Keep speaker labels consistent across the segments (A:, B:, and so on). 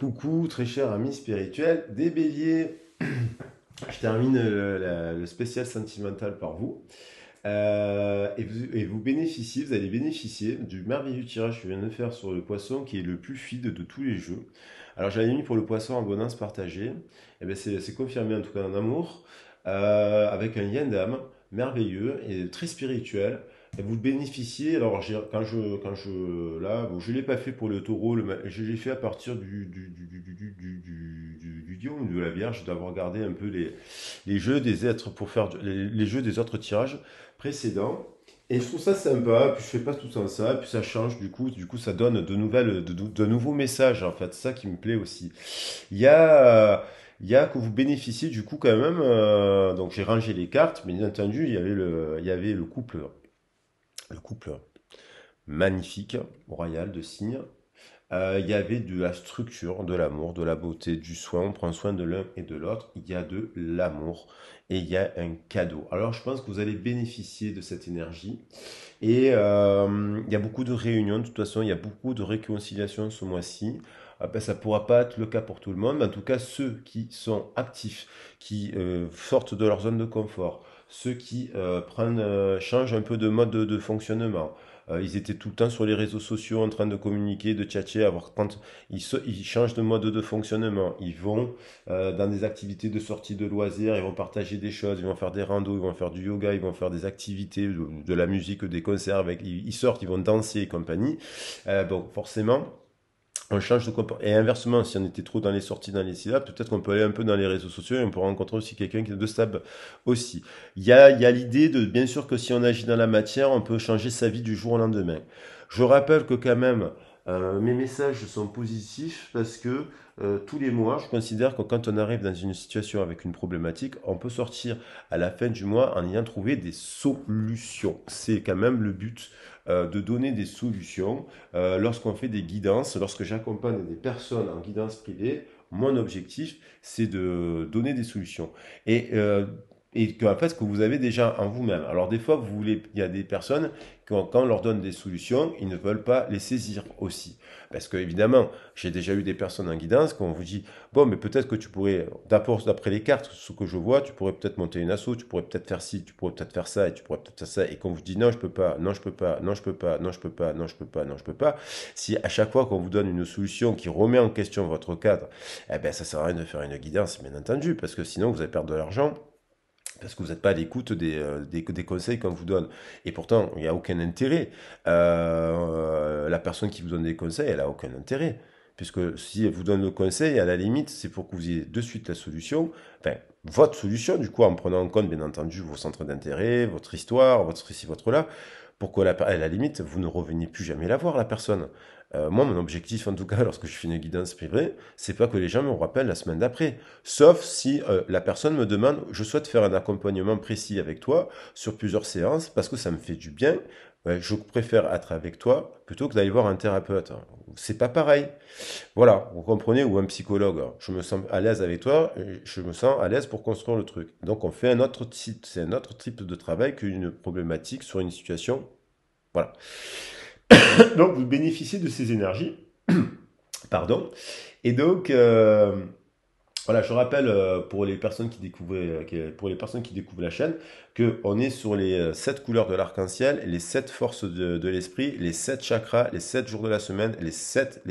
A: Coucou, très cher ami spirituel des béliers. Je termine le spécial sentimental par vous. Et vous bénéficiez, vous allez bénéficier du merveilleux tirage que je viens de faire sur le poisson qui est le plus fluide de tous les jeux. Alors j'avais mis pour le poisson abondance partagée. Et bien c'est confirmé en tout cas en amour, avec un lien d'âme merveilleux et très spirituel. Et vous bénéficiez, alors là, bon, je ne l'ai pas fait pour le taureau, je l'ai fait à partir du lion ou de la vierge, d'avoir regardé un peu les jeux des êtres pour faire les jeux des autres tirages précédents. Et je trouve ça sympa, puis je fais pas tout le temps ça, puis ça change du coup ça donne de nouveaux messages en fait, c'est ça qui me plaît aussi. Il y a, il y a que vous bénéficiez du coup quand même, donc j'ai rangé les cartes, mais bien entendu il y avait le couple magnifique, royal de signes. Il y avait de la structure, de l'amour, de la beauté, du soin. On prend soin de l'un et de l'autre. Il y a de l'amour et il y a un cadeau. Alors je pense que vous allez bénéficier de cette énergie. Et il y a beaucoup de réunions. De toute façon, il y a beaucoup de réconciliations ce mois-ci. Ben, ça ne pourra pas être le cas pour tout le monde, mais en tout cas ceux qui sont actifs, qui sortent de leur zone de confort, ceux qui changent un peu de mode de fonctionnement. Ils étaient tout le temps sur les réseaux sociaux en train de communiquer, de tchatcher, quand ils changent de mode de fonctionnement. Ils vont dans des activités de sortie de loisirs, ils vont partager des choses, ils vont faire des randos, ils vont faire du yoga, ils vont faire des activités, de la musique, des concerts, ils sortent, ils vont danser et compagnie. Donc forcément, on change de comportement. Et inversement, si on était trop dans les sorties, dans les syllabes, peut-être qu'on peut aller un peu dans les réseaux sociaux et on peut rencontrer aussi quelqu'un qui est de stable aussi. Il y a l'idée de, bien sûr que si on agit dans la matière, on peut changer sa vie du jour au lendemain. Je rappelle que quand même, mes messages sont positifs parce que tous les mois, je considère que quand on arrive dans une situation avec une problématique, on peut sortir à la fin du mois en ayant trouvé des solutions. C'est quand même le but de donner des solutions. Lorsqu'on fait des guidances, lorsque j'accompagne des personnes en guidance privée, mon objectif, c'est de donner des solutions. Et qu'en fait, que vous avez déjà en vous-même. Alors des fois, il y a des personnes, quand on leur donne des solutions, ils ne veulent pas les saisir aussi. Parce que évidemment, j'ai déjà eu des personnes en guidance, quand on vous dit, bon, mais peut-être que tu pourrais, d'après les cartes, ce que je vois, tu pourrais peut-être monter une asso, tu pourrais peut-être faire ci, tu pourrais peut-être faire ça, et tu pourrais peut-être faire ça, et quand on vous dit, non, je peux pas, non, je peux pas, non, je peux pas, non, je peux pas, non, je peux pas, non, je peux pas, si à chaque fois qu'on vous donne une solution qui remet en question votre cadre, eh ben, ça sert à rien de faire une guidance, bien entendu, parce que sinon, vous allez perdre de l'argent parce que vous n'êtes pas à l'écoute des conseils qu'on vous donne. Et pourtant, il n'y a aucun intérêt. La personne qui vous donne des conseils, elle n'a aucun intérêt. Puisque si elle vous donne le conseil, à la limite, c'est pour que vous ayez de suite la solution, enfin, votre solution, du coup, en prenant en compte, bien entendu, vos centres d'intérêt, votre histoire, votre ici, votre là, pour que, à la limite, vous ne reveniez plus jamais la voir, la personne. Moi, mon objectif, en tout cas, lorsque je fais une guidance privée, c'est pas que les gens me rappellent la semaine d'après. Sauf si la personne me demande, je souhaite faire un accompagnement précis avec toi sur plusieurs séances parce que ça me fait du bien. Ouais, je préfère être avec toi plutôt que d'aller voir un thérapeute. C'est pas pareil. Voilà, vous comprenez, ou un psychologue. Je me sens à l'aise avec toi, je me sens à l'aise pour construire le truc. Donc on fait un autre type, c'est un autre type de travail qu'une problématique sur une situation. Voilà. Donc vous bénéficiez de ces énergies, pardon. Et donc, voilà, je rappelle pour les personnes qui découvrent, pour les personnes qui découvrent la chaîne, que on est sur les 7 couleurs de l'arc-en-ciel, les 7 forces de l'esprit, les 7 chakras, les 7 jours de la semaine, les 7,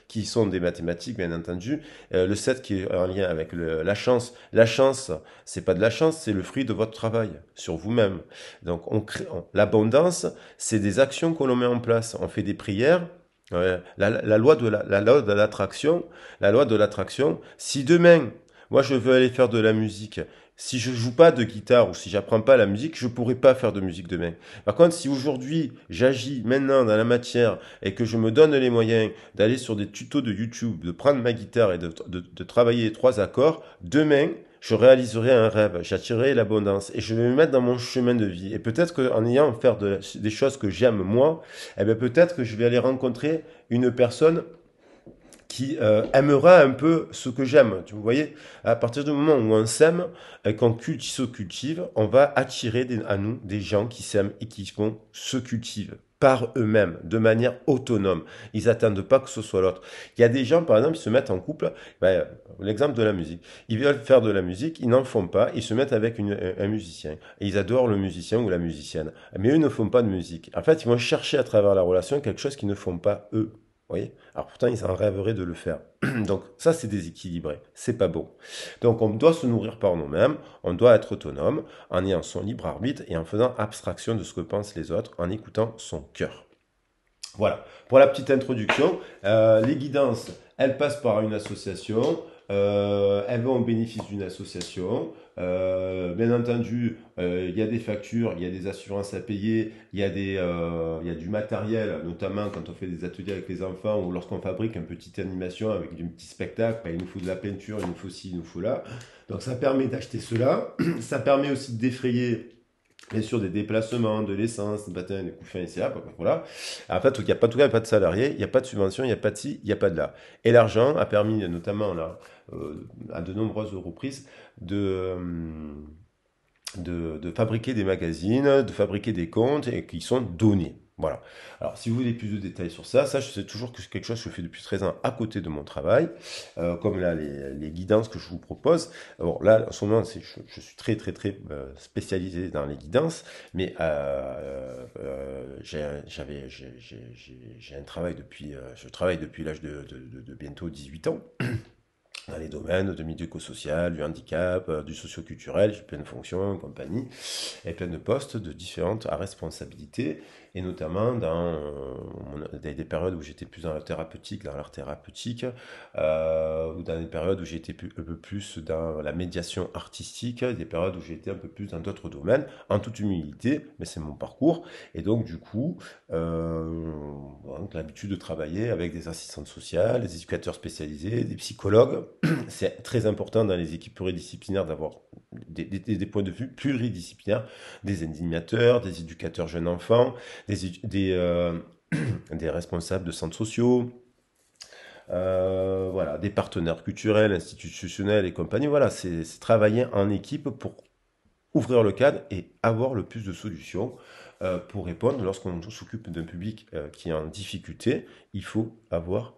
A: qui sont des mathématiques, bien entendu. Le 7 qui est en lien avec la chance. La chance, c'est pas de la chance, c'est le fruit de votre travail sur vous-même. Donc, l'abondance, c'est des actions que l'on met en place. On fait des prières. Ouais, la loi la loi de l'attraction, la loi de l'attraction. Si demain, moi je veux aller faire de la musique, si je joue pas de guitare ou si j'apprends pas la musique, je pourrai pas faire de musique demain. Par contre, si aujourd'hui j'agis maintenant dans la matière et que je me donne les moyens d'aller sur des tutos de YouTube, de prendre ma guitare et de travailler les 3 accords, demain je réaliserai un rêve, j'attirerai l'abondance et je vais me mettre dans mon chemin de vie. Et peut-être qu'en ayant faire des choses que j'aime moi, eh bien peut-être que je vais aller rencontrer une personne qui aimera un peu ce que j'aime. Tu voyez, à partir du moment où on s'aime et qu'on se cultive, on va attirer à nous des gens qui s'aiment et qui vont se cultiver. par eux-mêmes, de manière autonome. Ils n'attendent pas que ce soit l'autre. Il y a des gens, par exemple, ils se mettent en couple, ben, l'exemple de la musique. Ils veulent faire de la musique, ils n'en font pas, ils se mettent avec un musicien. Et ils adorent le musicien ou la musicienne. Mais eux ne font pas de musique. En fait, ils vont chercher à travers la relation quelque chose qu'ils ne font pas eux. Vous voyez? Alors pourtant, ils en rêveraient de le faire. Donc ça, c'est déséquilibré. C'est pas bon. Donc on doit se nourrir par nous-mêmes, on doit être autonome en ayant son libre arbitre et en faisant abstraction de ce que pensent les autres, en écoutant son cœur. Voilà, pour la petite introduction, les guidances, elles passent par une association, elles vont au bénéfice d'une association. Bien entendu, il y a des factures, il y a des assurances à payer, il y a du matériel, notamment quand on fait des ateliers avec les enfants ou lorsqu'on fabrique une petite animation avec un petit spectacle, ben, il nous faut de la peinture, il nous faut ci, il nous faut là. Donc ça permet d'acheter cela, ça permet aussi de défrayer bien sûr des déplacements, de l'essence, des bâtins, des coups fins, etc. Voilà. En fait, il n'y a pas, en tout cas, il n'y a pas de salariés, il n'y a pas de subvention, il n'y a pas de ci, il n'y a pas de là. Et l'argent a permis, notamment là, à de nombreuses reprises, de fabriquer des magazines, de fabriquer des comptes et qui sont donnés. Voilà. Alors, si vous voulez plus de détails sur ça, ça, c'est toujours quelque chose que je fais depuis 13 ans à côté de mon travail, comme là, les guidances que je vous propose. Bon, là, en ce moment, je suis très, très, très spécialisé dans les guidances, mais j'ai un travail depuis, je travaille depuis l'âge de bientôt 18 ans dans les domaines de médico-social, du handicap, du socio-culturel, j'ai plein de fonctions, et compagnie, et plein de postes de différentes à responsabilité, et notamment dans des périodes où j'étais plus dans la thérapeutique, dans l'art thérapeutique, ou dans des périodes où j'étais un peu plus dans la médiation artistique, des périodes où j'étais un peu plus dans d'autres domaines, en toute humilité, mais c'est mon parcours, et donc du coup, l'habitude de travailler avec des assistantes sociales, des éducateurs spécialisés, des psychologues. C'est très important dans les équipes pluridisciplinaires d'avoir des points de vue pluridisciplinaires, des animateurs, des éducateurs jeunes enfants, des responsables de centres sociaux, voilà, des partenaires culturels, institutionnels et compagnie. Voilà, c'est travailler en équipe pour ouvrir le cadre et avoir le plus de solutions pour répondre lorsqu'on s'occupe d'un public qui est en difficulté. Il faut avoir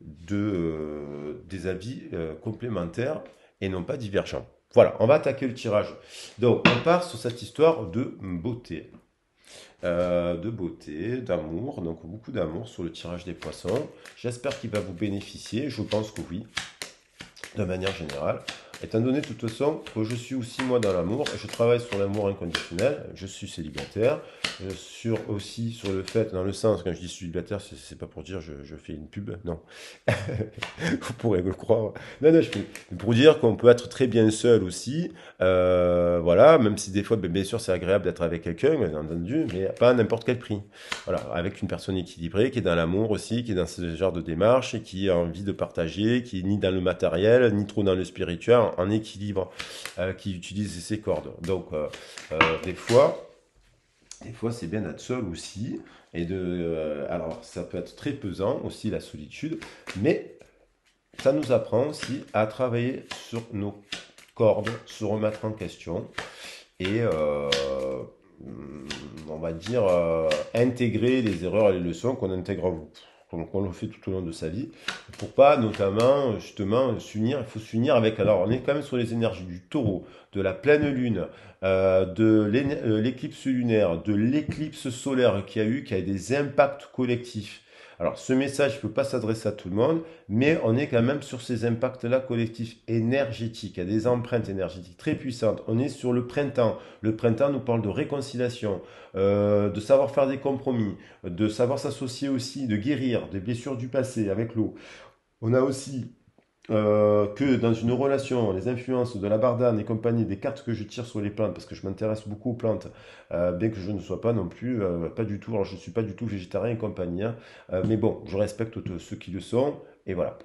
A: des avis complémentaires et non pas divergents. Voilà, on va attaquer le tirage. Donc, on part sur cette histoire de beauté. D'amour, donc beaucoup d'amour sur le tirage des poissons. J'espère qu'il va vous bénéficier, je pense que oui, de manière générale. Étant donné de toute façon que je suis aussi moi dans l'amour, je travaille sur l'amour inconditionnel, je suis célibataire, aussi sur le fait, dans le sens, quand je dis célibataire, c'est pas pour dire je fais une pub, non. Vous pourrez le croire. Non, non, pour dire qu'on peut être très bien seul aussi, voilà, même si des fois, bien sûr, c'est agréable d'être avec quelqu'un, bien entendu, mais pas à n'importe quel prix. Voilà, avec une personne équilibrée, qui est dans l'amour aussi, qui est dans ce genre de démarche, et qui a envie de partager, qui est ni dans le matériel, ni trop dans le spirituel, en équilibre, qui utilise ses cordes. Donc, des fois, c'est bien d'être seul aussi, alors, ça peut être très pesant aussi, la solitude, mais ça nous apprend aussi à travailler sur nos cordes, se remettre en question, et on va dire intégrer les erreurs et les leçons qu'on intègre, qu'on le fait tout au long de sa vie, pour pas notamment justement s'unir. Il faut s'unir avec, alors on est quand même sur les énergies du taureau, de la pleine lune, l'éclipse lunaire, de l'éclipse solaire qui a des impacts collectifs. Alors, ce message ne peut pas s'adresser à tout le monde, mais on est quand même sur ces impacts-là collectifs énergétiques. Il y a des empreintes énergétiques très puissantes. On est sur le printemps. Le printemps nous parle de réconciliation, de savoir faire des compromis, de savoir s'associer aussi, de guérir des blessures du passé avec l'eau. On a aussi que dans une relation, les influences de la bardane et compagnie, des cartes que je tire sur les plantes, parce que je m'intéresse beaucoup aux plantes, bien que je ne sois pas non plus, pas du tout, alors je ne suis pas du tout végétarien et compagnie, hein, mais bon, je respecte ceux qui le sont, et voilà.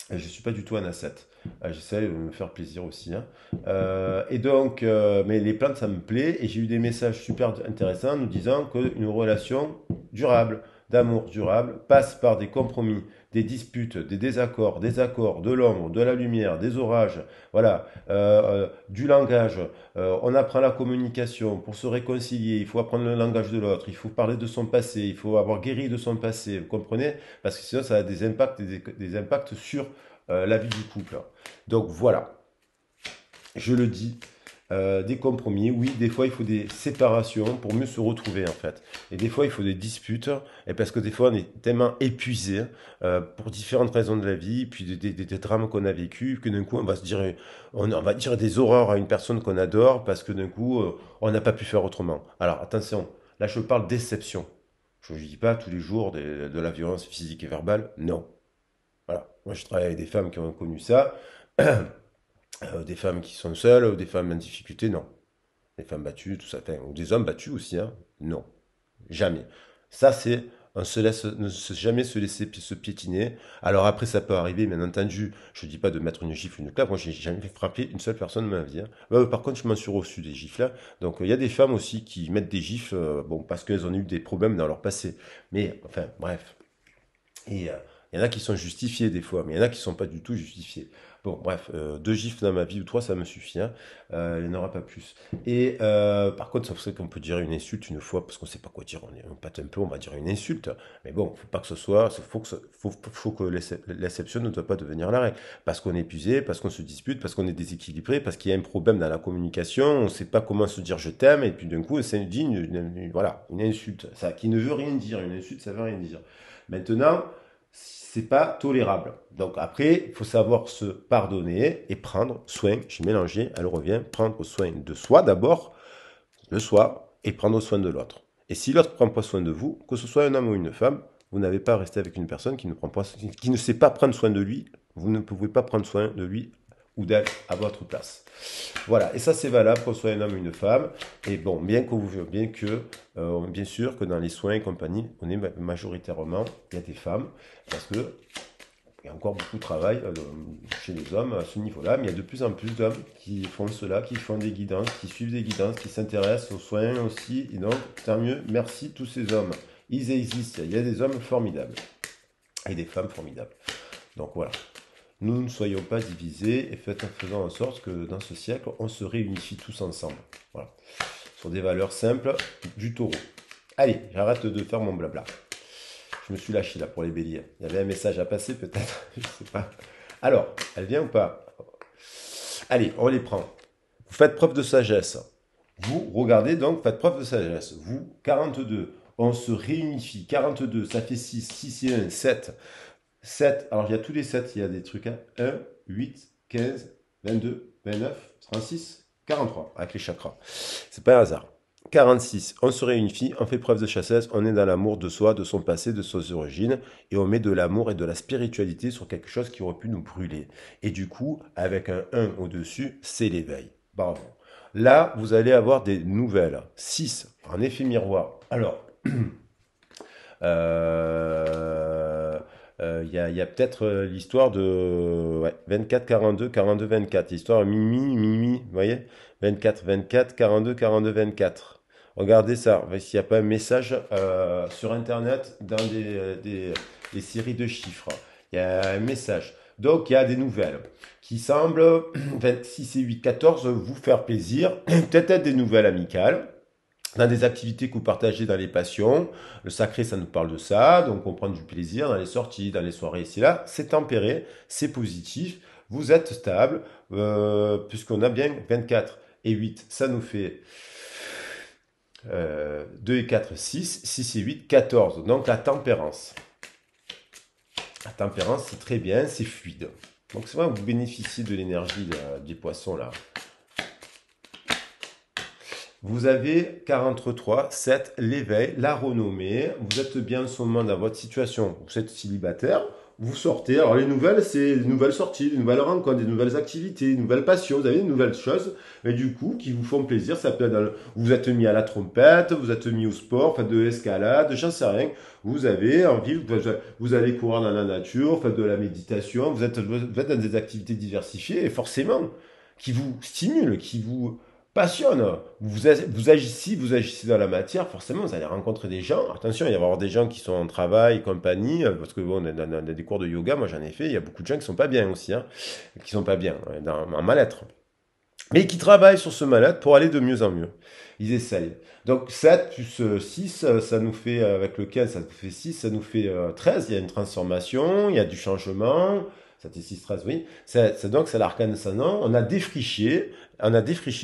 A: Je ne suis pas du tout un ascète. J'essaie de me faire plaisir aussi, hein. Et donc, mais les plantes, ça me plaît, et j'ai eu des messages super intéressants nous disant qu'une relation durable, d'amour durable passe par des compromis, des disputes, des désaccords, des accords, de l'ombre, de la lumière, des orages, voilà, du langage. On apprend la communication pour se réconcilier. Il faut apprendre le langage de l'autre. Il faut parler de son passé. Il faut avoir guéri de son passé. Vous comprenez? Parce que sinon, ça a des impacts, des impacts sur la vie du couple. Donc voilà, je le dis, des compromis. Oui, des fois, il faut des séparations pour mieux se retrouver, en fait. Et des fois, il faut des disputes, et parce que des fois, on est tellement épuisé pour différentes raisons de la vie, puis des drames qu'on a vécus, que d'un coup, on va se dire, on va dire des horreurs à une personne qu'on adore, parce que d'un coup, on n'a pas pu faire autrement. Alors, attention, là, je parle déception. Je ne dis pas tous les jours de la violence physique et verbale, non. Voilà. Moi, je travaille avec des femmes qui ont connu ça. Des femmes qui sont seules, ou des femmes en difficulté, non. Des femmes battues, tout ça, enfin, ou des hommes battus aussi, hein. Non, jamais. Ça, c'est, on se laisse, ne se, jamais se laisser se piétiner. Alors après, ça peut arriver, bien entendu. Je dis pas de mettre une gifle, une claque. Moi, j'ai jamais frappé une seule personne de ma vie, hein. Par contre, je m'en suis reçu des gifles, hein. Donc, il y a des femmes aussi qui mettent des gifles, bon, parce qu'elles ont eu des problèmes dans leur passé. Mais, enfin, bref. Et il y en a qui sont justifiés des fois, mais il y en a qui ne sont pas du tout justifiés. Bon, bref, deux gifles dans ma vie ou trois, ça me suffit, hein. Il n'y en aura pas plus. Et par contre, ça serait qu'on peut dire une insulte une fois, parce qu'on ne sait pas quoi dire, on pâte un peu, on va dire une insulte. Mais bon, faut pas que ce soit, faut que l'exception ne doit pas devenir la règle. Parce qu'on est épuisé, parce qu'on se dispute, parce qu'on est déséquilibré, parce qu'il y a un problème dans la communication, on ne sait pas comment se dire je t'aime, et puis d'un coup, c'est dit voilà, une insulte, ça, qui ne veut rien dire. Une insulte, ça veut rien dire. Maintenant, c'est pas tolérable. Donc après, il faut savoir se pardonner et prendre soin. J'ai mélangé, elle revient, prendre soin de soi d'abord, le soi, et prendre soin de l'autre. Et si l'autre ne prend pas soin de vous, que ce soit un homme ou une femme, vous n'avez pas à rester avec une personne qui ne prend pas, qui ne sait pas prendre soin de lui. Vous ne pouvez pas prendre soin de lui ou d'elle à votre place. Voilà, et ça c'est valable qu'on soit un homme ou une femme. Et bon, bien sûr que dans les soins et compagnie, on est majoritairement, il y a des femmes, parce que il y a encore beaucoup de travail chez les hommes à ce niveau-là, mais il y a de plus en plus d'hommes qui font cela, qui font des guidances, qui suivent des guidances, qui s'intéressent aux soins aussi. Et donc, tant mieux, merci tous ces hommes. Ils existent, il y a des hommes formidables et des femmes formidables. Donc voilà. Nous ne soyons pas divisés et faisons en sorte que dans ce siècle, on se réunifie tous ensemble. Voilà. Sur des valeurs simples du taureau. Allez, j'arrête de faire mon blabla. Je me suis lâché là pour les béliers. Il y avait un message à passer peut-être, je ne sais pas. Alors, elle vient ou pas? Allez, on les prend. Vous faites preuve de sagesse. Vous regardez donc, faites preuve de sagesse. Vous, 42. On se réunifie. 42, ça fait 6. 6 et 1, 7. 7, alors il y a tous les 7, il y a des trucs, hein. 1, 8, 15, 22, 29, 36, 43, avec les chakras. C'est pas un hasard. 46, on se réunifie, on fait preuve de chassesse, on est dans l'amour de soi, de son passé, de ses origines, et on met de l'amour et de la spiritualité sur quelque chose qui aurait pu nous brûler. Et du coup, avec un 1 au-dessus, c'est l'éveil. Bravo. Là, vous allez avoir des nouvelles. 6, en effet miroir. Alors, il y a peut-être l'histoire de ouais, 24, 42, 42, 24. L'histoire minuit, vous voyez? 24, 24, 42, 42, 24. Regardez ça, s'il n'y a pas un message sur Internet dans des séries de chiffres. Il y a un message. Donc, il y a des nouvelles qui semblent, 26 et 8, 14, vous faire plaisir. Peut-être des nouvelles amicales dans des activités que vous partagez dans les passions. Le sacré, ça nous parle de ça. Donc, on prend du plaisir dans les sorties, dans les soirées ici là. C'est tempéré, c'est positif. Vous êtes stable, puisqu'on a bien 24 et 8. Ça nous fait 2 et 4, 6. 6 et 8, 14. Donc, la tempérance. La tempérance, c'est très bien, c'est fluide. Donc, c'est vrai que vous bénéficiez de l'énergie des poissons là. Vous avez 43, 7, l'éveil, la renommée. Vous êtes bien en ce moment dans votre situation. Vous êtes célibataire. Vous sortez. Alors les nouvelles, c'est des nouvelles sorties, des nouvelles rencontres, des nouvelles activités, des nouvelles passions. Vous avez des nouvelles choses, mais du coup, qui vous font plaisir. Ça peut être vous êtes mis à la trompette, vous êtes mis au sport, faites de l'escalade, j'en sais rien. Vous avez envie, vous allez courir dans la nature, faites de la méditation. Vous êtes dans des activités diversifiées et forcément qui vous stimulent, qui vous passionne. Vous agissez dans la matière, forcément, vous allez rencontrer des gens. Attention, il va y avoir des gens qui sont en travail, compagnie, parce que bon, on a des cours de yoga, moi j'en ai fait, il y a beaucoup de gens qui sont pas bien aussi, hein, qui sont pas bien, en mal-être. Mais qui travaillent sur ce mal-être pour aller de mieux en mieux. Ils essayent. Donc 7 plus 6, ça nous fait, avec le 15, ça nous fait 6, ça nous fait 13. Il y a une transformation, il y a du changement. 7 et 6, 13, oui. Donc c'est l'arcane ascendant. On a défriché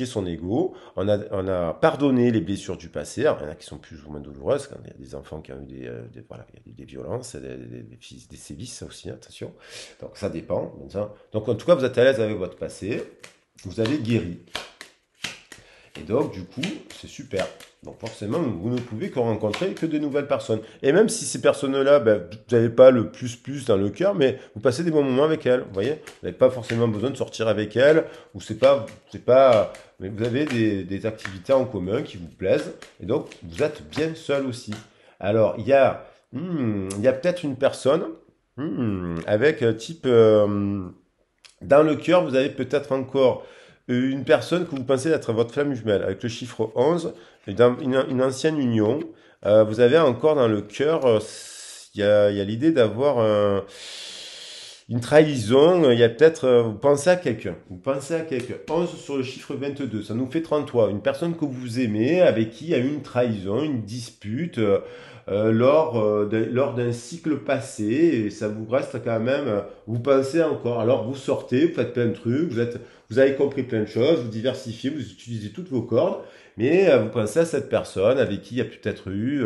A: son ego, on a pardonné les blessures du passé. Alors, il y en a qui sont plus ou moins douloureuses, quand il y a des enfants qui ont eu voilà, il y a eu des violences, des sévices aussi, attention. Donc ça dépend. Donc en tout cas, vous êtes à l'aise avec votre passé, vous avez guéri. Et donc, du coup, c'est super. Donc, forcément, vous ne pouvez que rencontrer que de nouvelles personnes. Et même si ces personnes-là, ben, vous n'avez pas le plus dans le cœur, mais vous passez des bons moments avec elles. Vous voyez, vous n'avez pas forcément besoin de sortir avec elles, ou mais vous avez des activités en commun qui vous plaisent. Et donc, vous êtes bien seul aussi. Alors, il y a peut-être une personne avec un type. Dans le cœur, vous avez peut-être encore une personne que vous pensez être votre flamme jumelle. Avec le chiffre 11, et dans une ancienne union, vous avez encore dans le cœur, il y a l'idée d'avoir une trahison. Il y a peut-être, vous pensez à quelqu'un. Vous pensez à quelqu'un. 11 sur le chiffre 22, ça nous fait 33. Une personne que vous aimez, avec qui il y a eu une trahison, une dispute. Lors d'un cycle passé, et ça vous reste quand même, vous pensez encore. Alors vous sortez, vous faites plein de trucs, vous avez compris plein de choses, vous diversifiez, vous utilisez toutes vos cordes, mais vous pensez à cette personne avec qui il y a peut-être eu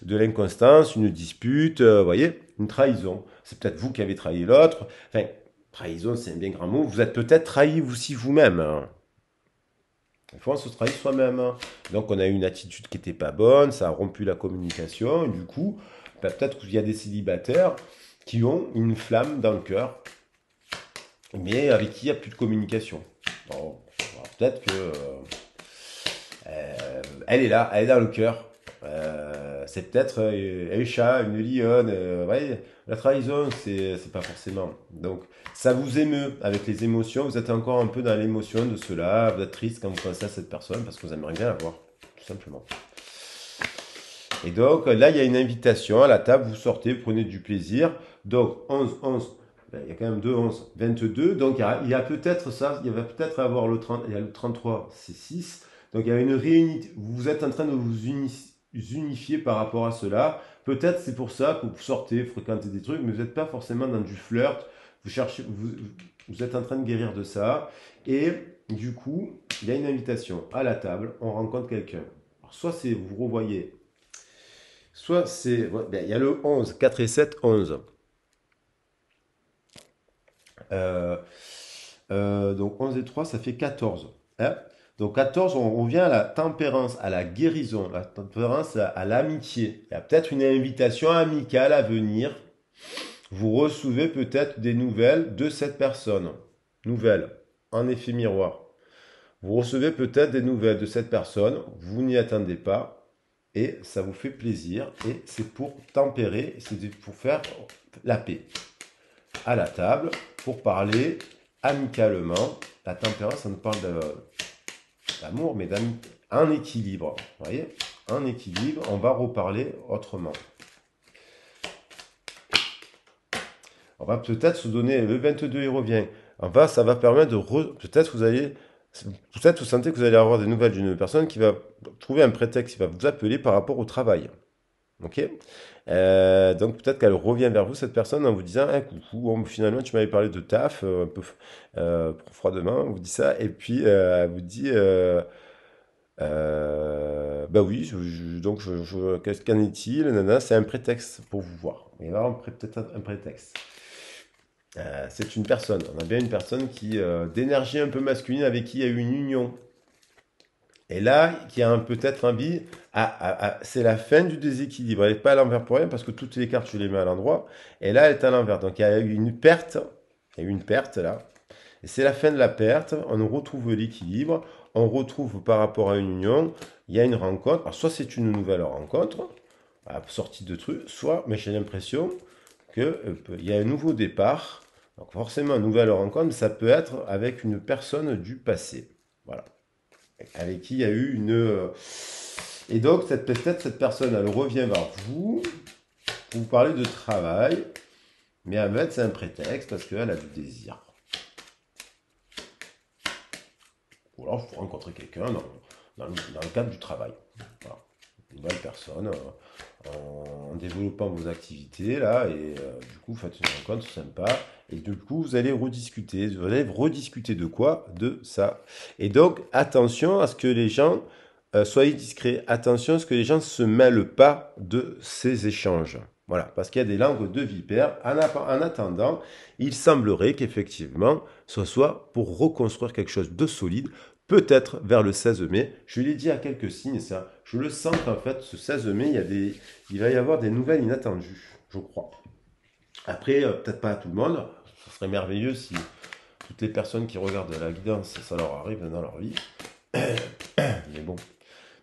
A: de l'inconstance, une dispute, vous voyez, une trahison. C'est peut-être vous qui avez trahi l'autre. Enfin, trahison, c'est un bien grand mot. Vous êtes peut-être trahi aussi vous-même, hein. Des fois, on se trahit soi-même, hein. Donc, on a eu une attitude qui n'était pas bonne, ça a rompu la communication. Et du coup, bah, peut-être qu'il y a des célibataires qui ont une flamme dans le cœur, mais avec qui il n'y a plus de communication. Bon, alors peut-être que elle est là, elle est dans le cœur. C'est peut-être un chat, une lionne. Ouais, la trahison, c'est pas forcément. Donc, ça vous émeut avec les émotions. Vous êtes encore un peu dans l'émotion de cela. Vous êtes triste quand vous pensez à cette personne parce que vous aimeriez bien la voir, tout simplement. Et donc, là, il y a une invitation à la table. Vous sortez, vous prenez du plaisir. Donc, 11, 11. Ben, il y a quand même 2, 11, 22. Donc, il y a peut-être ça. Il va peut-être avoir le 30. Il y a le 33, c'est 6. Donc, il y a une réunité. Vous êtes en train de vous unifier par rapport à cela. Peut-être c'est pour ça que vous sortez, fréquentez des trucs, mais vous n'êtes pas forcément dans du flirt. Vous êtes en train de guérir de ça. Et du coup, il y a une invitation à la table. On rencontre quelqu'un. Alors, soit c'est vous revoyez. Soit c'est. Ouais, ben, il y a le 11, 4 et 7, 11. Euh, donc 11 et 3, ça fait 14. Hein. Donc 14, on revient à la tempérance, à la guérison, la tempérance, à l'amitié. Il y a peut-être une invitation amicale à venir. Vous recevez peut-être des nouvelles de cette personne. Nouvelles, en effet miroir. Vous recevez peut-être des nouvelles de cette personne, vous n'y attendez pas, et ça vous fait plaisir, et c'est pour tempérer, c'est pour faire la paix à la table, pour parler amicalement. La tempérance, ça nous parle d'amour, mais en équilibre. Vous voyez, en équilibre, on va reparler autrement. On va peut-être se donner le 22, il revient. Ça va permettre peut-être vous sentez que vous allez avoir des nouvelles d'une personne qui va trouver un prétexte, qui va vous appeler par rapport au travail. Ok. Donc peut-être qu'elle revient vers vous, cette personne, en vous disant, ah, coucou, bon, finalement tu m'avais parlé de taf, un peu froidement, on vous dit ça, et puis elle vous dit, bah oui, donc qu'en est-il, nana, c'est un prétexte pour vous voir. Il va y avoir peut-être un prétexte. C'est une personne, on a bien une personne d'énergie un peu masculine avec qui il y a eu une union. Et là, qui a peut-être envie, c'est la fin du déséquilibre. Elle n'est pas à l'envers pour rien parce que toutes les cartes, je les mets à l'endroit. Et là, elle est à l'envers. Donc, il y a eu une perte. Il y a eu une perte là. Et c'est la fin de la perte. On retrouve l'équilibre. On retrouve par rapport à une union. Il y a une rencontre. Alors, soit c'est une nouvelle rencontre, sortie de trucs, soit, mais j'ai l'impression qu'il y a un nouveau départ. Donc, forcément, une nouvelle rencontre, ça peut être avec une personne du passé. Voilà. avec qui il y a eu une... Et donc, peut-être cette personne, elle revient vers vous pour vous parler de travail, mais en fait, c'est un prétexte parce qu'elle a du désir. Ou alors, vous rencontrez quelqu'un dans le cadre du travail. Voilà. Une nouvelle personne, en développant vos activités, là, et du coup, vous faites une rencontre sympa, et du coup, vous allez rediscuter. Vous allez rediscuter de quoi? De ça. Et donc, attention à ce que les gens, soyez discrets, attention à ce que les gens ne se mêlent pas de ces échanges. Voilà, parce qu'il y a des langues de vipères. En attendant, il semblerait qu'effectivement, ce soit pour reconstruire quelque chose de solide, peut-être vers le 16 mai. Je l'ai dit à quelques signes, ça. Je le sens qu'en fait, ce 16 mai, il va y avoir des nouvelles inattendues, je crois. Après, peut-être pas à tout le monde. Ce serait merveilleux si toutes les personnes qui regardent la guidance, ça leur arrive dans leur vie. Mais bon,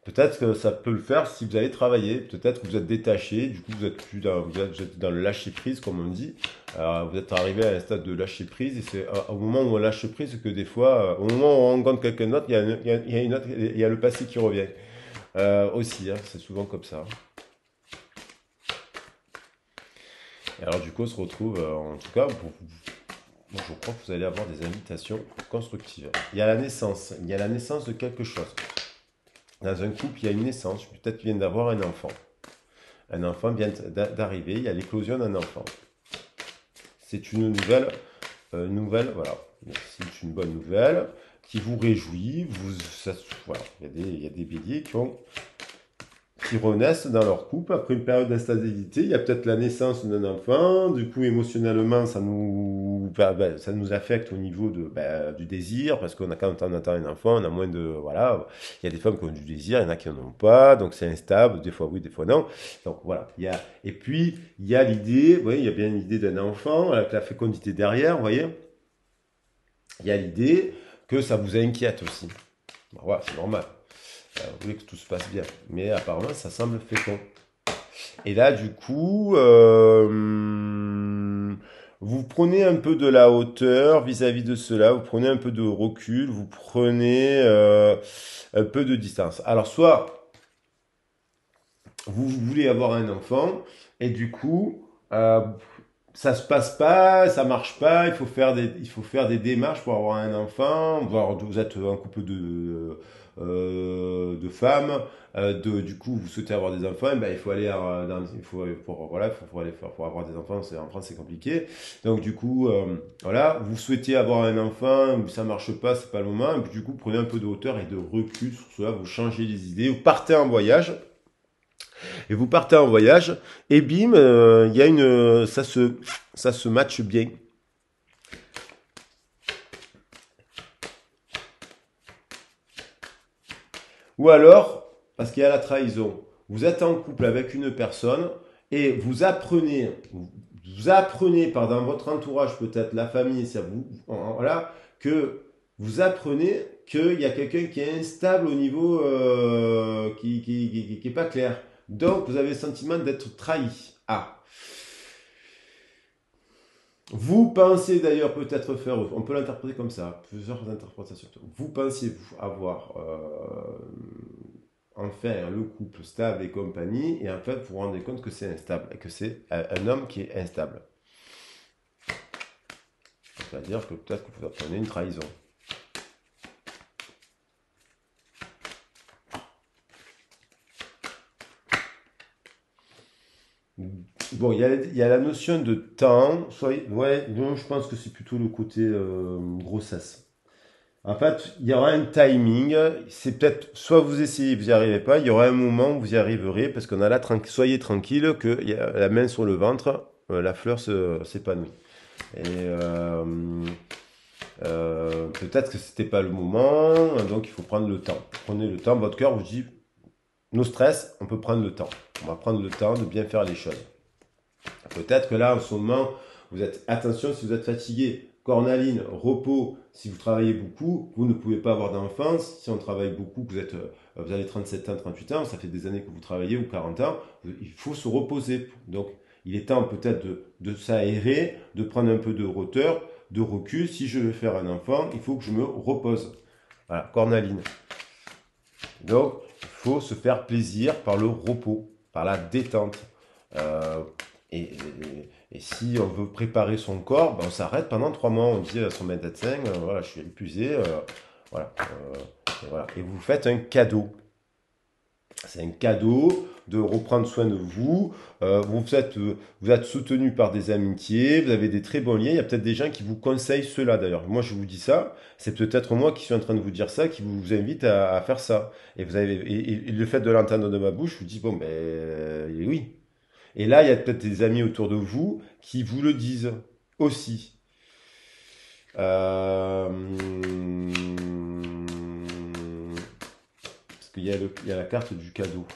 A: peut-être que ça peut le faire si vous avez travaillé. Peut-être que vous êtes détaché. Du coup, vous êtes dans le lâcher prise, comme on dit. Vous êtes arrivé à un stade de lâcher prise. Et c'est au moment où on lâche prise que des fois, au moment où on rencontre quelqu'un d'autre, il y a le passé qui revient. Aussi, hein, c'est souvent comme ça. Et alors, du coup, on se retrouve, en tout cas, moi, je crois que vous allez avoir des invitations constructives. Il y a la naissance de quelque chose. Dans un couple, il y a une naissance. Peut-être qu'il vient d'avoir un enfant. Un enfant vient d'arriver. Il y a l'éclosion d'un enfant. C'est une voilà. C'est une bonne nouvelle qui vous réjouit. Voilà. Il y a des béliers qui renaissent dans leur couple après une période d'instabilité. Il y a peut-être la naissance d'un enfant. Du coup, émotionnellement, ça nous affecte au niveau du désir, parce quand on attend un enfant, on a moins de... Voilà, il y a des femmes qui ont du désir, il y en a qui n'en ont pas, donc c'est instable, des fois oui, des fois non. Donc voilà, et puis, il y a l'idée, vous voyez, il y a bien l'idée d'un enfant, avec la fécondité derrière, vous voyez. Il y a l'idée que ça vous inquiète aussi. Bon, voilà, c'est normal. Vous voulez que tout se passe bien. Mais apparemment, ça semble fécond. Et là, du coup, vous prenez un peu de la hauteur vis-à-vis de cela, vous prenez un peu de recul, vous prenez un peu de distance. Alors, soit vous voulez avoir un enfant, et du coup, ça se passe pas, ça marche pas, il faut faire des démarches pour avoir un enfant, voire vous êtes un couple de femmes, du coup vous souhaitez avoir des enfants, ben, il faut aller pour avoir des enfants, en France c'est compliqué, donc du coup voilà, vous souhaitez avoir un enfant, ça marche pas, c'est pas le moment, et puis du coup prenez un peu de hauteur et de recul sur cela, vous changez les idées, vous partez en voyage. Et vous partez en voyage, et bim, il y a ça se matche bien. Ou alors, parce qu'il y a la trahison, vous êtes en couple avec une personne et vous apprenez par dans votre entourage, peut-être la famille, ça voilà, que vous apprenez qu'il y a quelqu'un qui est instable au niveau qui est pas clair. Donc, vous avez le sentiment d'être trahi. Ah. Vous pensez d'ailleurs peut-être faire, on peut l'interpréter comme ça, plusieurs interprétations. Vous pensiez avoir enfin le couple stable et compagnie, et en fait vous vous rendez compte que c'est instable, et que c'est un homme qui est instable. C'est-à-dire que peut-être que vous apprenez une trahison. Bon, il y a la notion de temps. Ouais, non, je pense que c'est plutôt le côté grossesse. En fait, il y aura un timing. C'est peut-être soit vous essayez, vous n'y arrivez pas. Il y aura un moment où vous y arriverez parce qu'on a là, soyez tranquille, qu'il y a la main sur le ventre, la fleur s'épanouit. Et peut-être que c'était pas le moment, donc il faut prendre le temps. Prenez le temps. Votre cœur vous dit, nos stress, on peut prendre le temps. On va prendre le temps de bien faire les choses. Peut-être que là, en ce moment, attention, si vous êtes fatigué, cornaline, repos, si vous travaillez beaucoup, vous ne pouvez pas avoir d'enfant. Si on travaille beaucoup, vous avez 37 ans, 38 ans, ça fait des années que vous travaillez, ou 40 ans, il faut se reposer. Donc, il est temps peut-être de s'aérer, de prendre un peu de hauteur, de recul. Si je veux faire un enfant, il faut que je me repose. Voilà, cornaline. Donc, il faut se faire plaisir par le repos, par la détente. Euh, et, et- et si on veut préparer son corps, ben on s'arrête pendant 3 mois. On dit à son médecin, voilà, je suis épuisé, voilà, et voilà. Et vous faites un cadeau. C'est un cadeau de reprendre soin de vous. Vous êtes soutenu par des amitiés, vous avez des très bons liens. Il y a peut-être des gens qui vous conseillent cela d'ailleurs. Moi, je vous dis ça. C'est peut-être moi qui suis en train de vous dire ça, qui vous invite à faire ça. Et le fait de l'entendre de ma bouche, je vous dis, bon, ben oui. Et là, il y a peut-être des amis autour de vous qui vous le disent aussi. Euh, Parce qu'il y a il y a la carte du cadeau.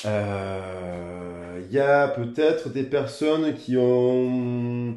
A: Il y a peut-être des personnes qui ont...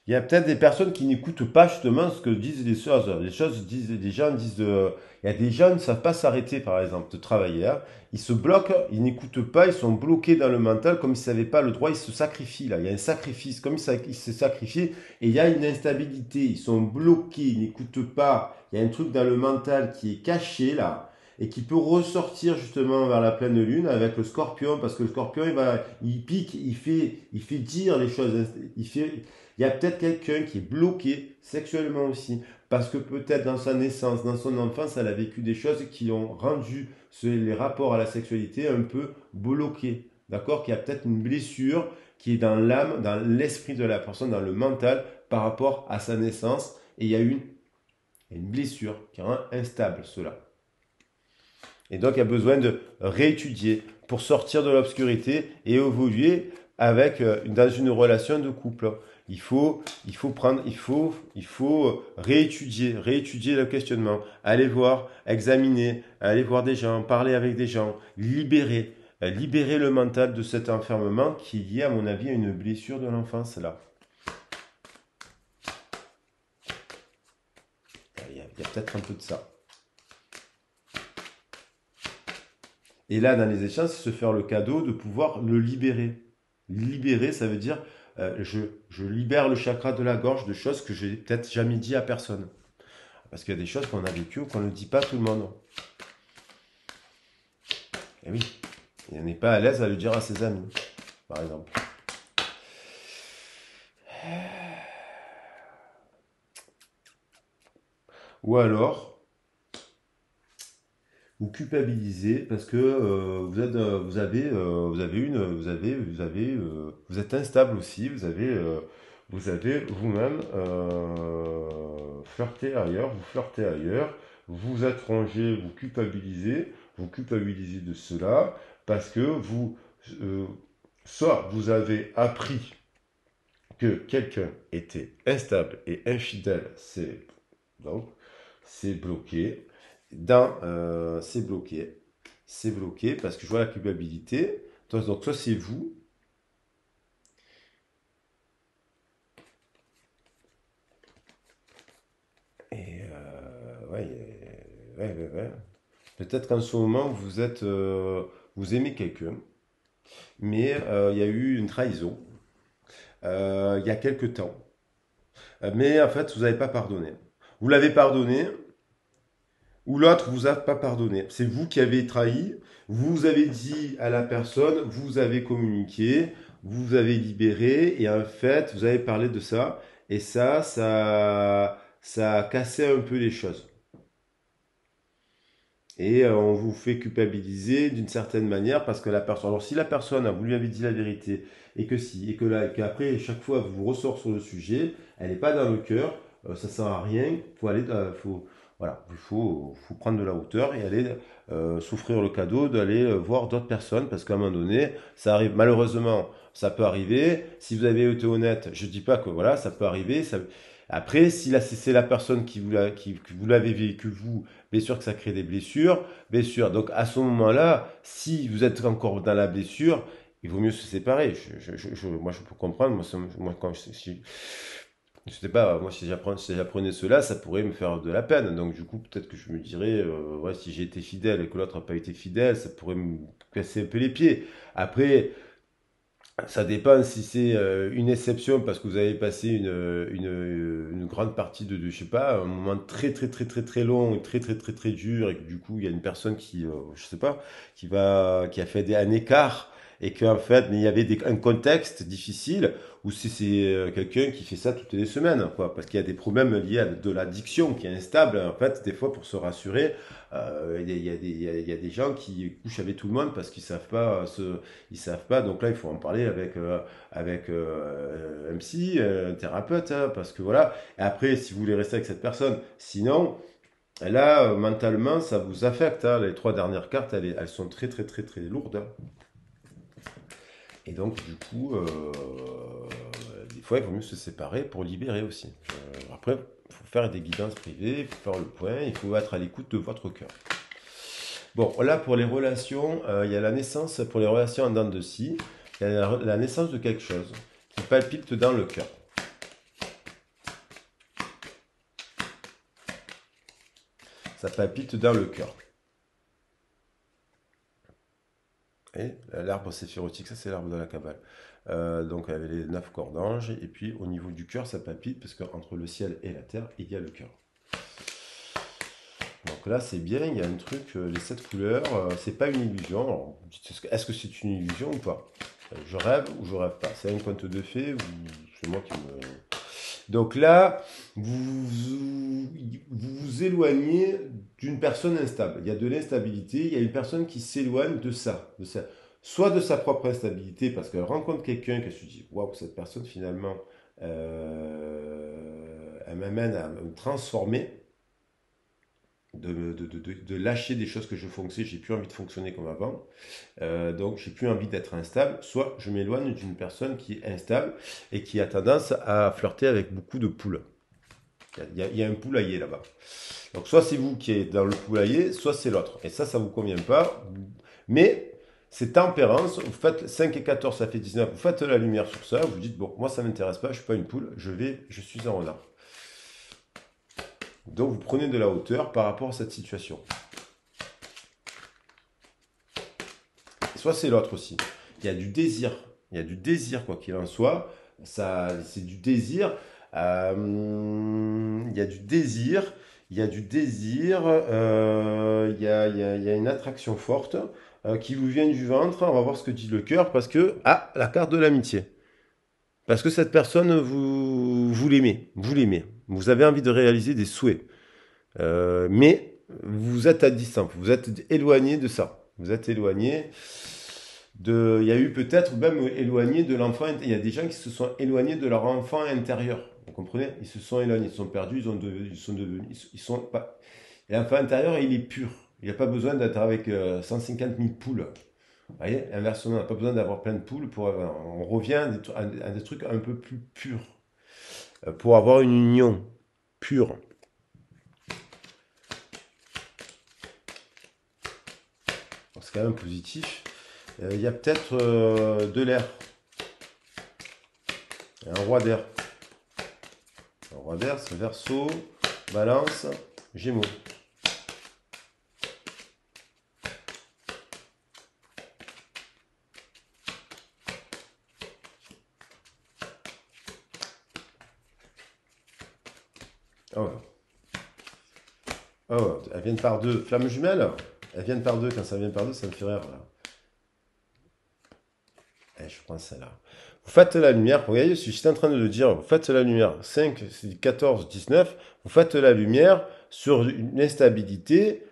A: Il y a peut-être des personnes qui n'écoutent pas justement ce que disent les choses. Les gens disent il y a des gens qui ne savent pas s'arrêter, par exemple, de travailler, hein. Ils se bloquent, ils n'écoutent pas, ils sont bloqués dans le mental, comme s'ils n'avaient pas le droit, ils se sacrifient là. Il y a un sacrifice, comme ils se sacrifient, et il y a une instabilité, ils sont bloqués, ils n'écoutent pas. Il y a un truc dans le mental qui est caché là, et qui peut ressortir justement vers la pleine lune avec le scorpion, parce que le scorpion, il pique, il fait dire les choses, il y a peut-être quelqu'un qui est bloqué sexuellement aussi, parce que peut-être dans sa naissance, dans son enfance, elle a vécu des choses qui ont rendu les rapports à la sexualité un peu bloqués. D'accord? Qu'il y a peut-être une blessure qui est dans l'âme, dans l'esprit de la personne, dans le mental, par rapport à sa naissance. Et il y a une blessure qui rend instable cela. Et donc, il y a besoin de réétudier pour sortir de l'obscurité et évoluer dans une relation de couple. Il faut réétudier le questionnement, aller voir, examiner, aller voir des gens, parler avec des gens, libérer le mental de cet enfermement qui est lié, à mon avis, à une blessure de l'enfance là. Il y a peut-être un peu de ça. Et là, dans les échanges, c'est se faire le cadeau de pouvoir le libérer. Libérer, ça veut dire je libère le chakra de la gorge de choses que j'ai peut-être jamais dit à personne. Parce qu'il y a des choses qu'on a vécues ou qu'on ne dit pas à tout le monde. Et oui, il n'est pas à l'aise à le dire à ses amis, par exemple. Ou alors, vous culpabilisez parce que vous êtes instable aussi, vous avez vous-même vous flirtez ailleurs, vous êtes rangé, vous culpabilisez de cela parce que euh, soit vous avez appris que quelqu'un était instable et infidèle, donc c'est bloqué. C'est bloqué parce que je vois la culpabilité. Donc soit c'est vous, et ouais, ouais. Peut-être qu'en ce moment vous aimez quelqu'un, mais il y a eu une trahison il y a quelque temps. Mais en fait, vous n'avez pas pardonné. Vous l'avez pardonné, ou l'autre vous a pas pardonné. C'est vous qui avez trahi, vous avez dit à la personne, vous avez communiqué, vous avez libéré, et en fait, vous avez parlé de ça, et ça a cassé un peu les choses. Et on vous fait culpabiliser d'une certaine manière parce que la personne. Alors si la personne, vous lui avez dit la vérité et que là, et qu'après chaque fois vous ressort sur le sujet, elle n'est pas dans le cœur, ça sert à rien. Voilà, faut prendre de la hauteur et aller s'offrir le cadeau d'aller voir d'autres personnes parce qu'à un moment donné, ça arrive. Malheureusement, ça peut arriver. Si vous avez été honnête, je dis pas que voilà, ça peut arriver. Après, si c'est la personne qui vous l'avez vécu vous, bien sûr que ça crée des blessures, bien sûr. Donc à ce moment-là, si vous êtes encore dans la blessure, il vaut mieux se séparer. Moi, je peux comprendre. Moi quand je sais pas, moi si j'apprenais cela, ça pourrait me faire de la peine. Donc du coup, peut-être que je me dirais, ouais, si j'ai été fidèle et que l'autre n'a pas été fidèle, ça pourrait me casser un peu les pieds. Après, Ça dépend si c'est une exception parce que vous avez passé une grande partie je sais pas, un moment très très très très très long, et très très très très dur, et que du coup il y a une personne qui, je sais pas, qui a fait un écart, et qu'en fait, mais il y avait un contexte difficile, ou si c'est quelqu'un qui fait ça toutes les semaines, quoi, parce qu'il y a des problèmes liés à de l'addiction qui est instable, en fait, des fois pour se rassurer, il y a des gens qui couchent avec tout le monde parce qu'ils savent pas ils savent pas, donc là il faut en parler avec un psy, un thérapeute, hein, parce que voilà. Et après, si vous voulez rester avec cette personne, sinon, là, mentalement, ça vous affecte, hein. Les trois dernières cartes, elles sont très très très très lourdes, hein. Et donc, du coup, des fois, il vaut mieux se séparer pour libérer aussi. Après, il faut faire des guidances privées, il faut faire le point, il faut être à l'écoute de votre cœur. Bon, là, pour les relations, il y a la naissance, pour les relations en dents de scie, il y a la naissance de quelque chose qui palpite dans le cœur. Ça palpite dans le cœur. Et l'arbre séphirotique, ça c'est l'arbre de la Kabbale. Donc avec les 9 corps d'ange, et puis au niveau du cœur, ça palpite, parce qu'entre le ciel et la terre, il y a le cœur. Donc là, c'est bien, il y a un truc, les 7 couleurs, c'est pas une illusion. Alors, est-ce que c'est une illusion ou pas? Je rêve ou je rêve pas? C'est un conte de fées ou c'est moi qui me... Donc là, vous éloignez d'une personne instable. Il y a de l'instabilité, il y a une personne qui s'éloigne de ça, soit de sa propre instabilité parce qu'elle rencontre quelqu'un qu'elle se dit, waouh, cette personne finalement, elle m'amène à me transformer, de lâcher des choses que je fonctionnais, j'ai plus envie de fonctionner comme avant, donc j'ai plus envie d'être instable, soit je m'éloigne d'une personne qui est instable et qui a tendance à flirter avec beaucoup de poules. Il y a un poulailler là-bas. Donc soit c'est vous qui êtes dans le poulailler, soit c'est l'autre. Et ça vous convient pas. Mais c'est tempérance, vous faites 5 et 14, ça fait 19, vous faites la lumière sur ça, vous dites, bon, moi ça m'intéresse pas, je suis pas une poule, je suis un renard. Donc vous prenez de la hauteur par rapport à cette situation. Soit c'est l'autre aussi. Il y a du désir. Il y a du désir, quoi qu'il en soit. C'est du désir. Il y a du désir. Il y a du désir. Il y a une attraction forte qui vous vient du ventre. On va voir ce que dit le cœur. Parce que, la carte de l'amitié. Parce que cette personne, vous l'aimez. Vous l'aimez. Vous avez envie de réaliser des souhaits. Mais vous êtes à distance. Vous êtes éloigné de ça. Vous êtes éloigné il y a eu peut-être même éloigné de l'enfant. Il y a des gens qui se sont éloignés de leur enfant intérieur. Vous comprenez? Ils se sont éloignés, ils se sont perdus, ils sont devenus, ils sont pas. Et l'enfant intérieur, il est pur. Il n'a pas besoin d'être avec 150 000 poules. Vous voyez, inversement, on n'a pas besoin d'avoir plein de poules pour. On revient à des trucs un peu plus purs pour avoir une union pure. C'est quand même positif. Il y a peut-être de l'air. Un roi d'air. Un roi d'air, c'est Verseau, Balance, Gémeaux. Oh, oh, elles viennent par deux. Flammes jumelles? Elles viennent par deux. Quand ça vient par deux, ça me fait rire. Voilà. Je prends celle-là. Vous faites la lumière. Regardez, je suis en train de le dire. Vous faites la lumière. 5, 14, 19. Vous faites la lumière sur une instabilité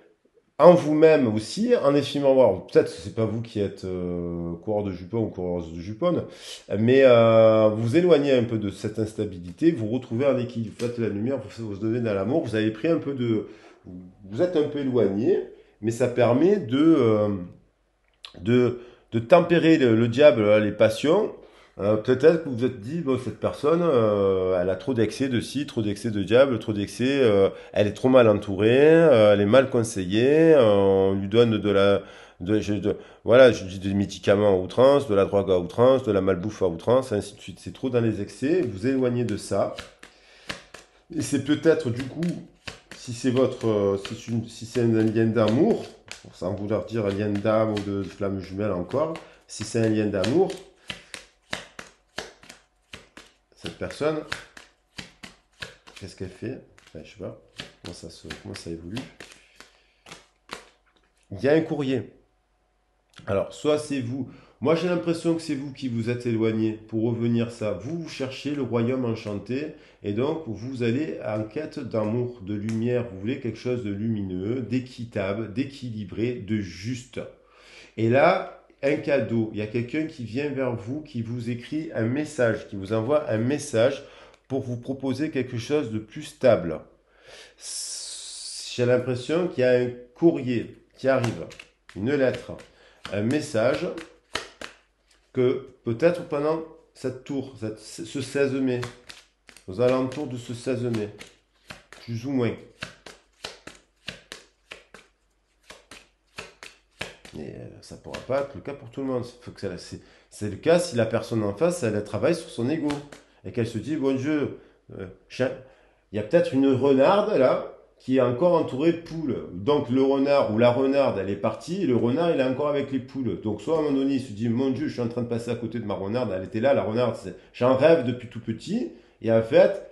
A: en vous-même aussi, en effimant voir. Peut-être que c'est pas vous qui êtes coureur de jupons ou coureuse de juponne, mais vous vous éloignez un peu de cette instabilité, vous retrouvez un équilibre. Vous faites la lumière, vous devenez dans l'amour, vous avez pris un peu vous êtes un peu éloigné, mais ça permet de tempérer le diable, les passions. Peut-être que vous vous êtes dit, bon, cette personne, elle a trop d'excès de ci, trop d'excès de diable, trop d'excès, elle est trop mal entourée, elle est mal conseillée, on lui donne voilà, je dis des médicaments à outrance, de la drogue à outrance, de la malbouffe à outrance, ainsi de suite. C'est trop dans les excès, vous éloignez de ça. Et c'est peut-être, du coup, si c'est si c'est un lien d'amour, sans vouloir dire un lien d'âme ou de flamme jumelle encore, si c'est un lien d'amour, personne, qu'est-ce qu'elle fait? Je sais pas comment ça évolue. Il y a un courrier. Alors, soit c'est vous. Moi, j'ai l'impression que c'est vous qui vous êtes éloigné. Pour revenir ça, vous cherchez le royaume enchanté. Et donc, vous allez en quête d'amour, de lumière. Vous voulez quelque chose de lumineux, d'équitable, d'équilibré, de juste. Et là, un cadeau. Il y a quelqu'un qui vient vers vous, qui vous écrit un message, qui vous envoie un message pour vous proposer quelque chose de plus stable. J'ai l'impression qu'il y a un courrier qui arrive, une lettre, un message que peut-être pendant cette tour, ce 16 mai, aux alentours de ce 16 mai, plus ou moins. Mais ça ne pourra pas être le cas pour tout le monde. C'est le cas si la personne en face, elle travaille sur son ego. Et qu'elle se dit, bon Dieu, il y a peut-être une renarde là, qui est encore entourée de poules. Donc le renard ou la renarde, elle est partie, et le renard, il est encore avec les poules. Donc soit à un moment donné, il se dit, mon Dieu, je suis en train de passer à côté de ma renarde, elle était là, la renarde, j'en rêve depuis tout petit. Et en fait,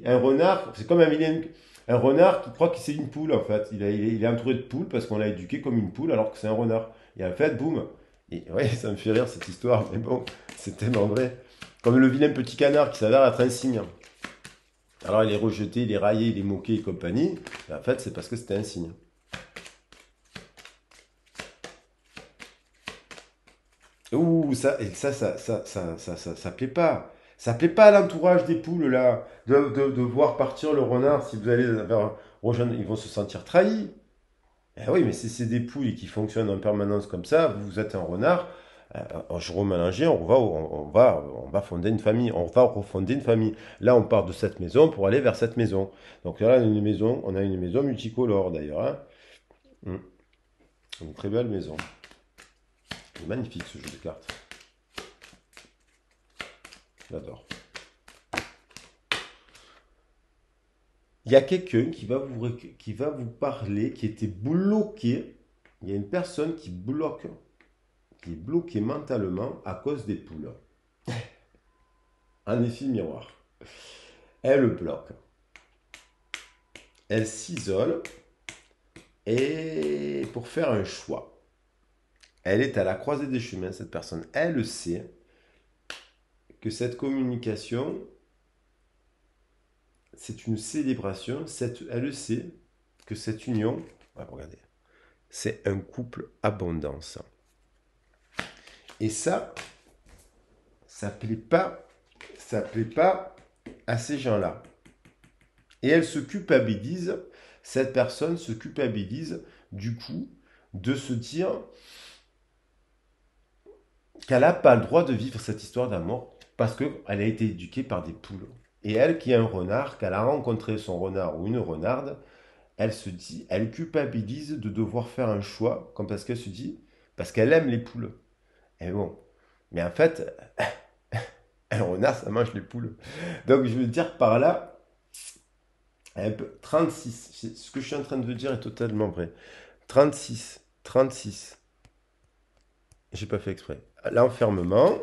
A: un renard, c'est comme un renard qui croit que c'est une poule en fait. Il est entouré de poules parce qu'on l'a éduqué comme une poule alors que c'est un renard. Et en fait, boum. Et ouais, ça me fait rire cette histoire, mais bon, c'est tellement vrai. Comme le vilain petit canard qui s'avère être un cygne. Alors il est rejeté, il est raillé, il est moqué et compagnie. Et en fait, c'est parce que c'était un cygne. Ouh, ça plaît pas. Ça plaît pas à l'entourage des poules, là, de voir partir le renard. Si vous allez rejoindre, ils vont se sentir trahis. Eh oui, mais si c'est des poules et qui fonctionnent en permanence comme ça, vous êtes un renard, je remélangeais, on va fonder une famille, on va refonder une famille. Là, on part de cette maison pour aller vers cette maison. Donc là, on a une maison multicolore d'ailleurs, hein. Mm. Une très belle maison. C'est magnifique ce jeu de cartes. J'adore. Il y a quelqu'un qui va vous parler, qui était bloqué. Il y a une personne qui est bloquée mentalement à cause des poules. Un effet miroir. Elle bloque. Elle s'isole et pour faire un choix. Elle est à la croisée des chemins, cette personne. Elle sait que cette communication, c'est une célébration. Elle sait que cette union, regardez, c'est un couple abondance. Et ça plaît pas, ça plaît pas à ces gens-là. Et elle se culpabilise, cette personne se culpabilise du coup de se dire qu'elle n'a pas le droit de vivre cette histoire d'amour parce qu'elle a été éduquée par des poules. Et elle qui est un renard, qu'elle a rencontré son renard ou une renarde, elle se dit, elle culpabilise de devoir faire un choix, comme parce qu'elle se dit, parce qu'elle aime les poules. Et bon, mais en fait, un renard, ça mange les poules. Donc je veux dire par là, 36, ce que je suis en train de dire est totalement vrai. 36, j'ai pas fait exprès. L'enfermement,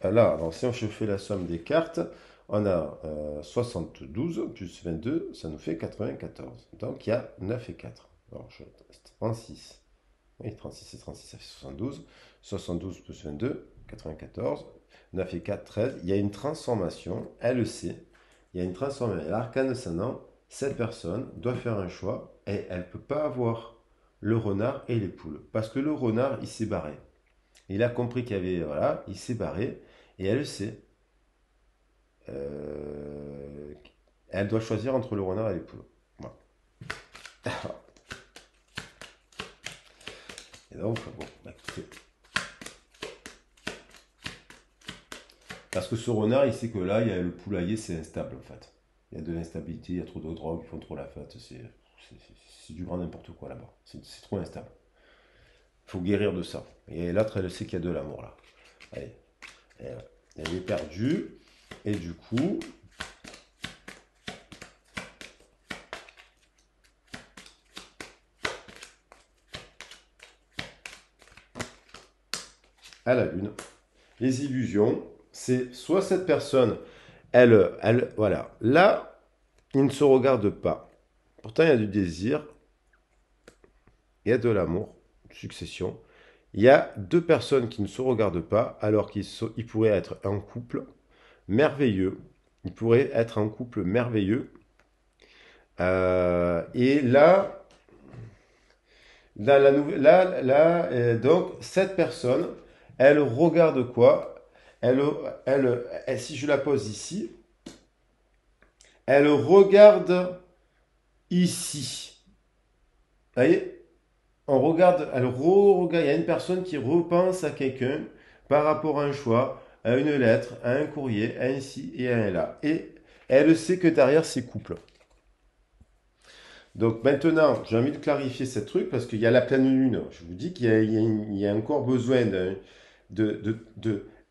A: là, alors si on fait la somme des cartes, on a 72 plus 22, ça nous fait 94. Donc il y a 9 et 4. Alors, 36. Oui, 36 et 36, ça fait 72. 72 plus 22, 94. 9 et 4, 13. Il y a une transformation, elle le sait. Il y a une transformation. L'arcane ascendant, cette personne doit faire un choix et elle ne peut pas avoir le renard et les poules. Parce que le renard, il s'est barré. Il a compris qu'il y avait, voilà, il s'est barré et elle le sait. Euh, Elle doit choisir entre le renard et les poules. Voilà. Et donc, bon, écoutez. Parce que ce renard, il sait que là, il y a le poulailler, c'est instable en fait. Il y a de l'instabilité, il y a trop de drogue, ils font trop la fête. C'est du grand n'importe quoi là-bas. C'est trop instable. Il faut guérir de ça. Et l'autre, elle sait qu'il y a de l'amour là. Allez. Elle est perdue. Et du coup, à la lune, les illusions, c'est soit cette personne, Voilà. Là, ils ne se regardent pas. Pourtant, il y a du désir, il y a de l'amour, succession. Il y a deux personnes qui ne se regardent pas, alors ils pourraient être un couple merveilleux. Ils pourraient être un couple merveilleux. Et là, donc, cette personne, elle regarde quoi? Elle, si je la pose ici, elle regarde ici. Vous voyez? On regarde, regarde, il y a une personne qui repense à quelqu'un par rapport à un choix, à une lettre, à un courrier, à un ci et à un là. Et elle sait que derrière, c'est couple. Donc maintenant, j'ai envie de clarifier ce truc parce qu'il y a la pleine lune. Je vous dis qu'il y a encore besoin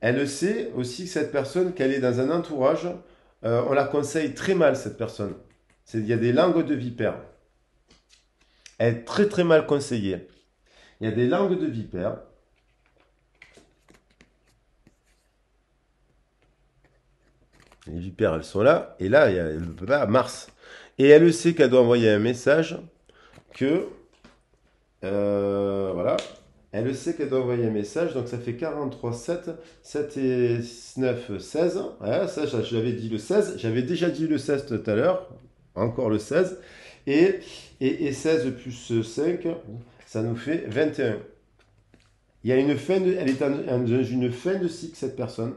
A: Elle sait aussi que cette personne, qu'elle est dans un entourage, on la conseille très mal, cette personne. Il y a des langues de vipère. Elle est très très mal conseillée. Il y a des langues de vipère. Les vipères, elles sont là. Et là, il y a Mars. Et elle sait qu'elle doit envoyer un message que voilà. Elle sait qu'elle doit envoyer un message, donc ça fait 43, 7, 7 et 9, 16. Voilà, ça, j'avais dit le 16. J'avais déjà dit le 16 tout à l'heure. Encore le 16. Et 16 plus 5, ça nous fait 21. Il y a une fin de, elle est dans une fin de cycle, cette personne.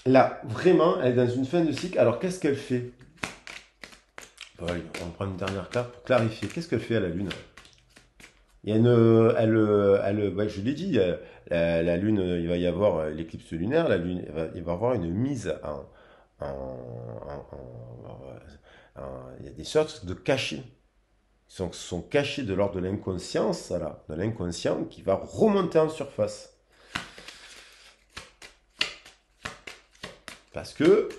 A: Là, vraiment, elle est dans une fin de cycle. Alors, qu'est-ce qu'elle fait? Bon, allez, on va prendre une dernière carte pour clarifier. Qu'est-ce qu'elle fait à la Lune? Il y a je l'ai dit, la Lune, il va y avoir l'éclipse lunaire, la Lune, il va y avoir une mise il y a des sortes de cachets qui sont cachés de l'ordre de l'inconscience, voilà, de l'inconscient qui va remonter en surface. Parce que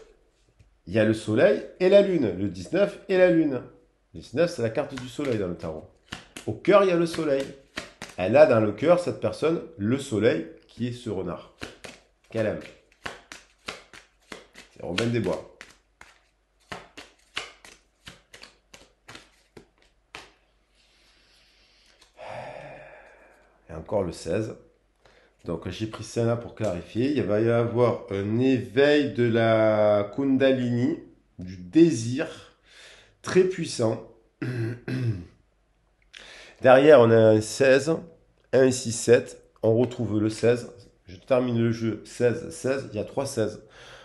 A: il y a le soleil et la lune, le 19 et la lune. Le 19, c'est la carte du soleil dans le tarot. Au cœur, il y a le soleil. Elle a dans le cœur, cette personne, le soleil qui est ce renard. Qu'elle aime. C'est Robin des Bois. Et encore le 16. Donc j'ai pris ça là pour clarifier. Il va y avoir un éveil de la Kundalini, du désir très puissant. Derrière, on a un 16, un 6, 7. On retrouve le 16. Je termine le jeu 16, 16. Il y a 3 16.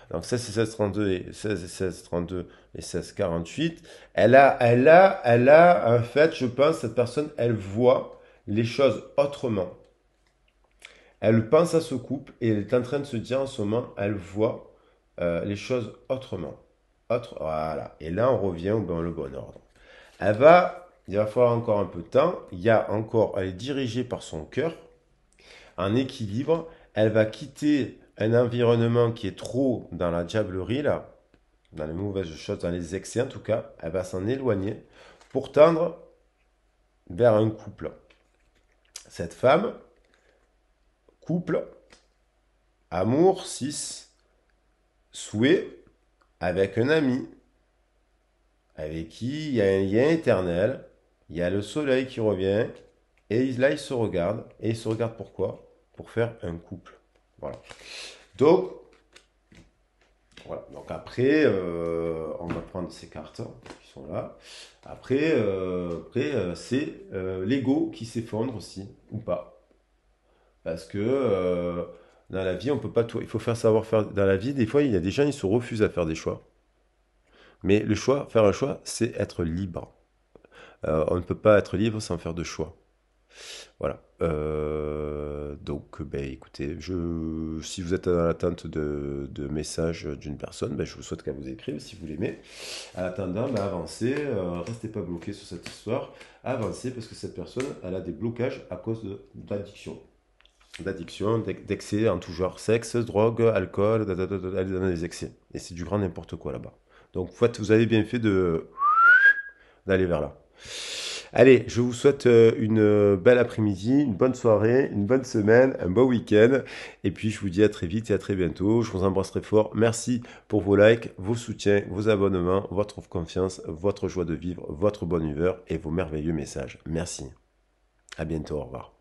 A: Donc 16 et 16, 32 et 16 et 16, 32 et 16, 48. En fait, je pense, cette personne, elle voit les choses autrement. Elle pense à ce couple et elle est en train de se dire en ce moment, elle voit les choses autrement. Voilà. Et là, on revient au le bon ordre. Il va falloir encore un peu de temps. Elle est dirigée par son cœur, en équilibre. Elle va quitter un environnement qui est trop dans la diablerie, là, dans les mauvaises choses, dans les excès en tout cas. Elle va s'en éloigner pour tendre vers un couple. Cette femme, couple, amour, 6, souhait, avec un ami, avec qui il y a un lien éternel, il y a le soleil qui revient, et là ils se regardent, et ils se regardent pourquoi? Pour faire un couple. Voilà. Donc, voilà. Donc après, on va prendre ces cartes qui sont là. Après, c'est l'ego qui s'effondre aussi, ou pas. Parce que dans la vie, on peut pas tout. Il faut savoir faire. Dans la vie, des fois, il y a des gens, ils se refusent à faire des choix. Mais faire un choix, c'est être libre. On ne peut pas être libre sans faire de choix. Voilà. Donc, ben, écoutez, si vous êtes dans l'attente de messages d'une personne, ben, je vous souhaite qu'elle vous écrive si vous l'aimez. En attendant, ben, avancez, restez pas bloqué sur cette histoire. Avancez parce que cette personne, elle a des blocages à cause d'addiction. D'excès en tout genre, sexe, drogue, alcool, elle est dans des excès. Et c'est du grand n'importe quoi là-bas. Donc, en fait, vous avez bien fait d'aller vers là. Allez, je vous souhaite une belle après-midi, une bonne soirée, une bonne semaine, un beau week-end. Et puis, je vous dis à très vite et à très bientôt. Je vous embrasse très fort. Merci pour vos likes, vos soutiens, vos abonnements, votre confiance, votre joie de vivre, votre bonne humeur et vos merveilleux messages. Merci. À bientôt. Au revoir.